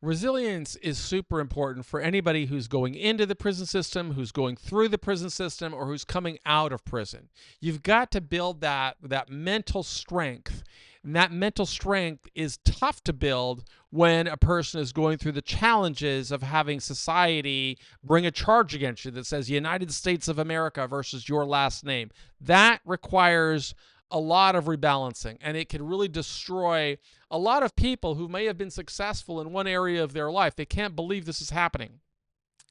Resilience is super important for anybody who's going into the prison system, who's going through the prison system, or who's coming out of prison. You've got to build that mental strength. And that mental strength is tough to build when a person is going through the challenges of having society bring a charge against you that says United States of America versus your last name. That requires a lot of rebalancing, and it can really destroy a lot of people who may have been successful in one area of their life. They can't believe this is happening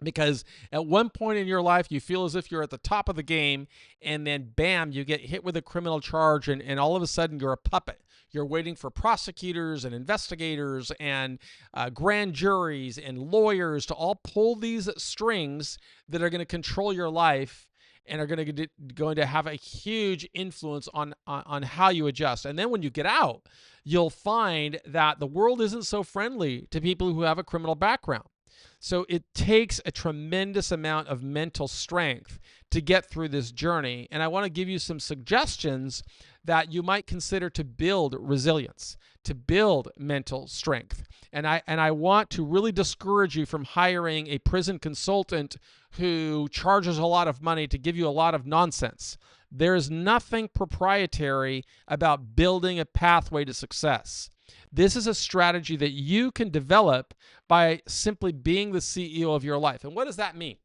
because at one point in your life you feel as if you're at the top of the game, and then bam, you get hit with a criminal charge, and all of a sudden you're a puppet. You're waiting for prosecutors and investigators and grand juries and lawyers to all pull these strings that are going to control your life and are going to have a huge influence on how you adjust. And then when you get out, you'll find that the world isn't so friendly to people who have a criminal background. So it takes a tremendous amount of mental strength to get through this journey. And I want to give you some suggestions that you might consider to build resilience, to build mental strength. And I want to really discourage you from hiring a prison consultant who charges a lot of money to give you a lot of nonsense. There is nothing proprietary about building a pathway to success. This is a strategy that you can develop by simply being the CEO of your life. And what does that mean?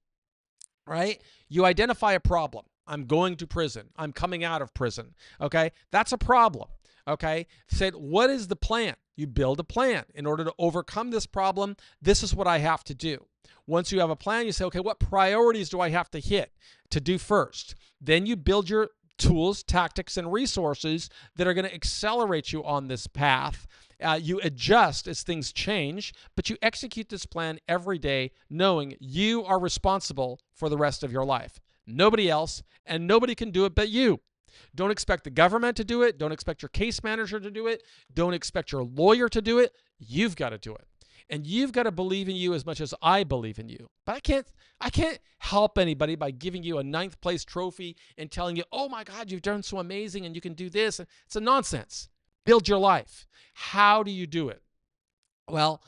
Right? You identify a problem. I'm going to prison. I'm coming out of prison. Okay? That's a problem. Okay? Said, what is the plan? You build a plan. In order to overcome this problem, this is what I have to do. Once you have a plan, you say, okay, what priorities do I have to hit to do first? Then you build your tools, tactics, and resources that are going to accelerate you on this path. You adjust as things change, but you execute this plan every day knowing you are responsible for the rest of your life. Nobody else, and nobody can do it but you. Don't expect the government to do it. Don't expect your case manager to do it. Don't expect your lawyer to do it. You've got to do it. And you've got to believe in you as much as I believe in you. But I can't help anybody by giving you a 9th place trophy and telling you, oh my God, you've done so amazing and you can do this. It's a nonsense. Build your life. How do you do it? Well,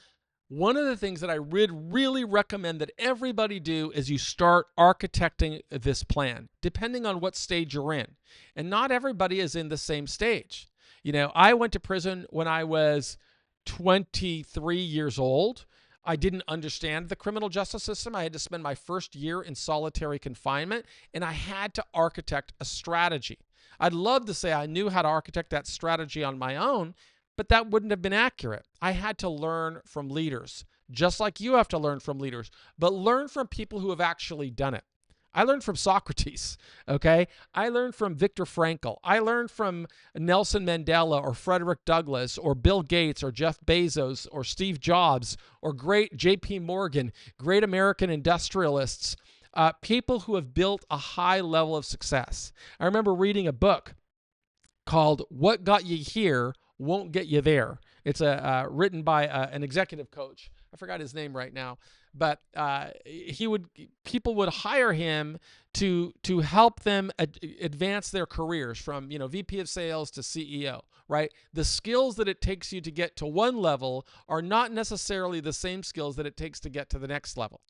one of the things that I would really recommend that everybody do is you start architecting this plan, depending on what stage you're in. And not everybody is in the same stage. You know, I went to prison when I was 23 years old. I didn't understand the criminal justice system. I had to spend my first year in solitary confinement, and I had to architect a strategy. I'd love to say I knew how to architect that strategy on my own, but that wouldn't have been accurate. I had to learn from leaders, just like you have to learn from leaders, but learn from people who have actually done it. I learned from Socrates, okay? I learned from Viktor Frankl. I learned from Nelson Mandela or Frederick Douglass or Bill Gates or Jeff Bezos or Steve Jobs or great J.P. Morgan, great American industrialists, people who have built a high level of success. I remember reading a book called What Got You Here Won't Get You There. It's written by an executive coach. I forgot his name right now, but people would hire him to help them advance their careers from VP of sales to CEO. Right? The skills that it takes you to get to one level are not necessarily the same skills that it takes to get to the next level.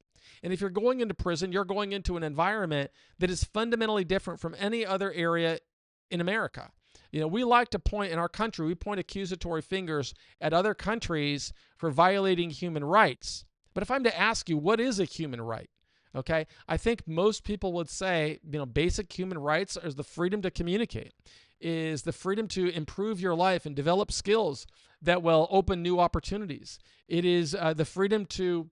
And if you're going into prison, you're going into an environment that is fundamentally different from any other area in America. We like to point in our country, we point accusatory fingers at other countries for violating human rights. But if I'm to ask you, what is a human right? Okay, I think most people would say, basic human rights is the freedom to communicate, is the freedom to improve your life and develop skills that will open new opportunities. It is the freedom to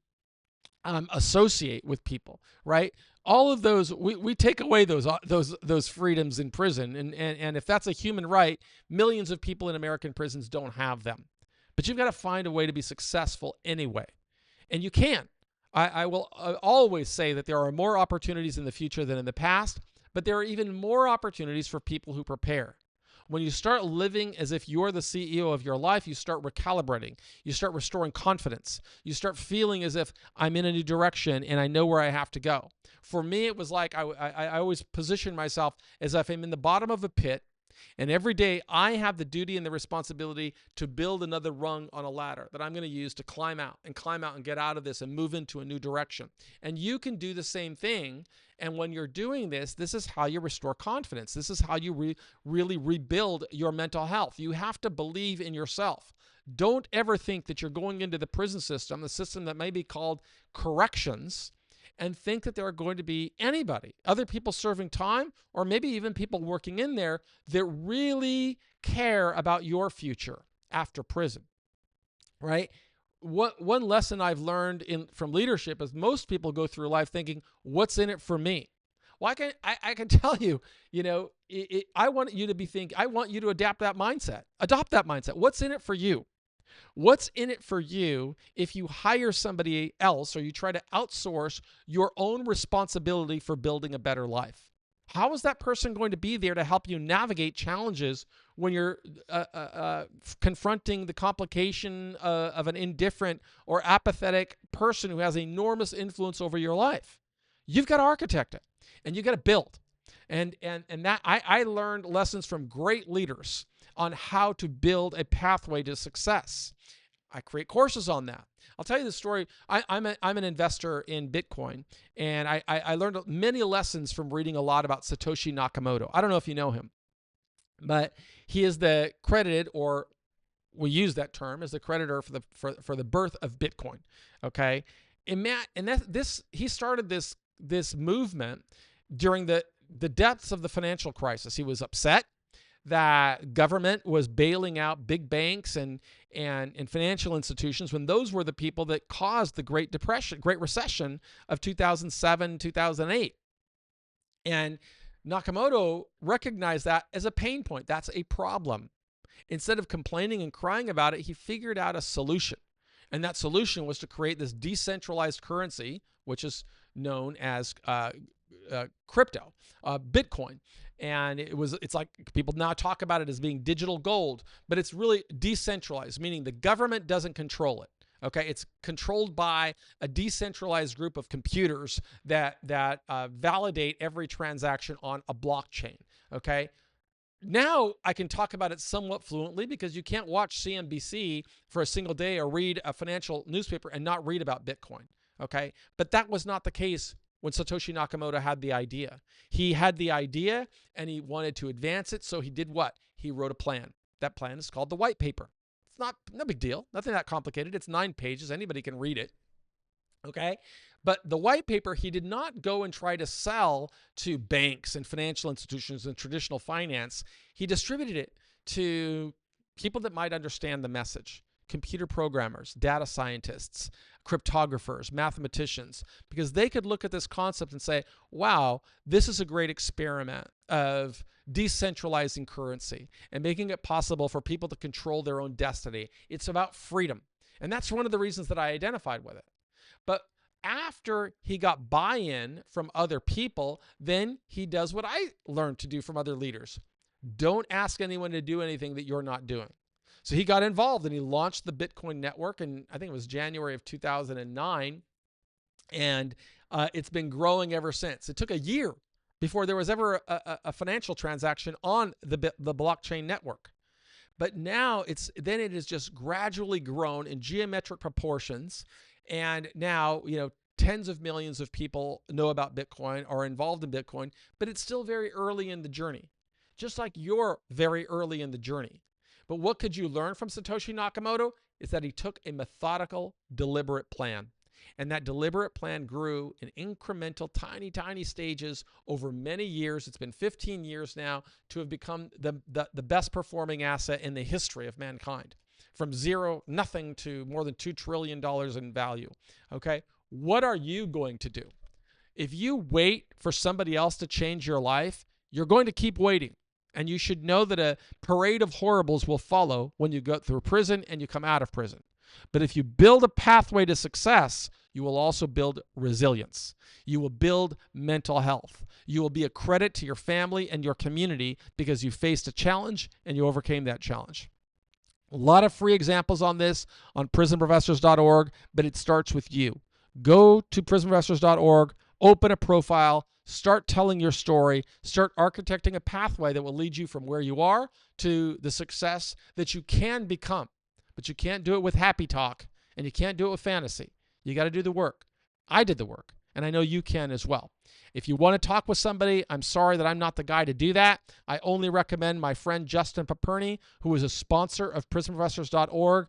associate with people, right? All of those, we take away those freedoms in prison, and if that's a human right, millions of people in American prisons don't have them. But you've got to find a way to be successful anyway, and you can. I will always say that there are more opportunities in the future than in the past, but there are even more opportunities for people who prepare. When you start living as if you're the CEO of your life, you start recalibrating. You start restoring confidence. You start feeling as if I'm in a new direction and I know where I have to go. For me, it was like I always position myself as if I'm in the bottom of a pit And every day I have the duty and the responsibility to build another rung on a ladder that I'm going to use to climb out and get out of this and move into a new direction. And you can do the same thing. And when you're doing this, this is how you restore confidence. This is how you really rebuild your mental health. You have to believe in yourself. Don't ever think that you're going into the prison system, the system that may be called corrections, and think that there are going to be anybody, other people serving time, or maybe even people working in there that really care about your future after prison, right? One lesson I've learned from leadership is most people go through life thinking, what's in it for me? Well, I can tell you, I want you to adapt that mindset. Adopt that mindset. What's in it for you? What's in it for you if you hire somebody else or you try to outsource your own responsibility for building a better life? How is that person going to be there to help you navigate challenges when you're confronting the complication of an indifferent or apathetic person who has enormous influence over your life? You've got to architect it, and you've got to build. And that I learned lessons from great leaders on how to build a pathway to success. I create courses on that. I'll tell you the story. I'm an investor in Bitcoin, and I learned many lessons from reading a lot about Satoshi Nakamoto. I don't know if you know him, but he is the credited, or we use that term as the creditor for the birth of Bitcoin. Okay, he started this movement during the depths of the financial crisis. He was upset that government was bailing out big banks and financial institutions when those were the people that caused the Great Recession of 2007, 2008. And Nakamoto recognized that as a pain point. That's a problem. Instead of complaining and crying about it, he figured out a solution. And that solution was to create this decentralized currency, which is known as crypto, Bitcoin. And it's like people now talk about it as being digital gold, but it's really decentralized, meaning the government doesn't control it. Okay, it's controlled by a decentralized group of computers that validate every transaction on a blockchain. Okay, now I can talk about it somewhat fluently because you can't watch CNBC for a single day or read a financial newspaper and not read about Bitcoin. Okay, but that was not the case when Satoshi Nakamoto had the idea. He had the idea and he wanted to advance it, so he did what? He wrote a plan. That plan is called the white paper. It's no big deal, nothing that complicated. It's 9 pages, anybody can read it. Okay, but the white paper, he did not go and try to sell to banks and financial institutions and traditional finance. He distributed it to people that might understand the message. Computer programmers, data scientists, cryptographers, mathematicians, because they could look at this concept and say, wow, this is a great experiment of decentralizing currency and making it possible for people to control their own destiny. It's about freedom. And that's one of the reasons that I identified with it. But after he got buy-in from other people, then he does what I learned to do from other leaders. Don't ask anyone to do anything that you're not doing. So he got involved and he launched the Bitcoin network in, I think it was January of 2009. And it's been growing ever since. It took a year before there was ever a financial transaction on the blockchain network. But now it has just gradually grown in geometric proportions. And now, tens of millions of people know about Bitcoin, are involved in Bitcoin, but it's still very early in the journey, just like you're very early in the journey. But what could you learn from Satoshi Nakamoto is that he took a methodical, deliberate plan. And that deliberate plan grew in incremental, tiny, tiny stages over many years. It's been 15 years now to have become the best performing asset in the history of mankind. From nothing to more than $2 trillion in value. Okay? What are you going to do? If you wait for somebody else to change your life, you're going to keep waiting. And you should know that a parade of horribles will follow when you go through prison and you come out of prison. But if you build a pathway to success, you will also build resilience. You will build mental health. You will be a credit to your family and your community because you faced a challenge and you overcame that challenge. A lot of free examples on this on prisonprofessors.org, but it starts with you. Go to prisonprofessors.org, open a profile, Start telling your story. Start architecting a pathway that will lead you from where you are to the success that you can become. But you can't do it with happy talk, and you can't do it with fantasy. You got to do the work. I did the work, and I know you can as well. If you want to talk with somebody, I'm sorry that I'm not the guy to do that. I only recommend my friend Justin Paperny, who is a sponsor of prisonprofessors.org.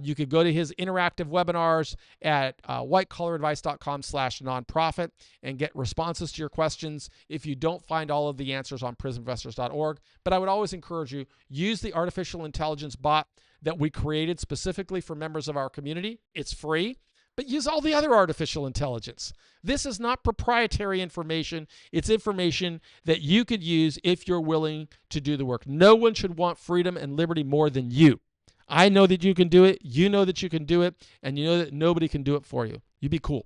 You could go to his interactive webinars at whitecollaradvice.com/nonprofit and get responses to your questions if you don't find all of the answers on prisonprofessors.org. But I would always encourage you, use the artificial intelligence bot that we created specifically for members of our community. It's free. But use all the other artificial intelligence. This is not proprietary information. It's information that you could use if you're willing to do the work. No one should want freedom and liberty more than you. I know that you can do it. You know that you can do it. And you know that nobody can do it for you. You be cool.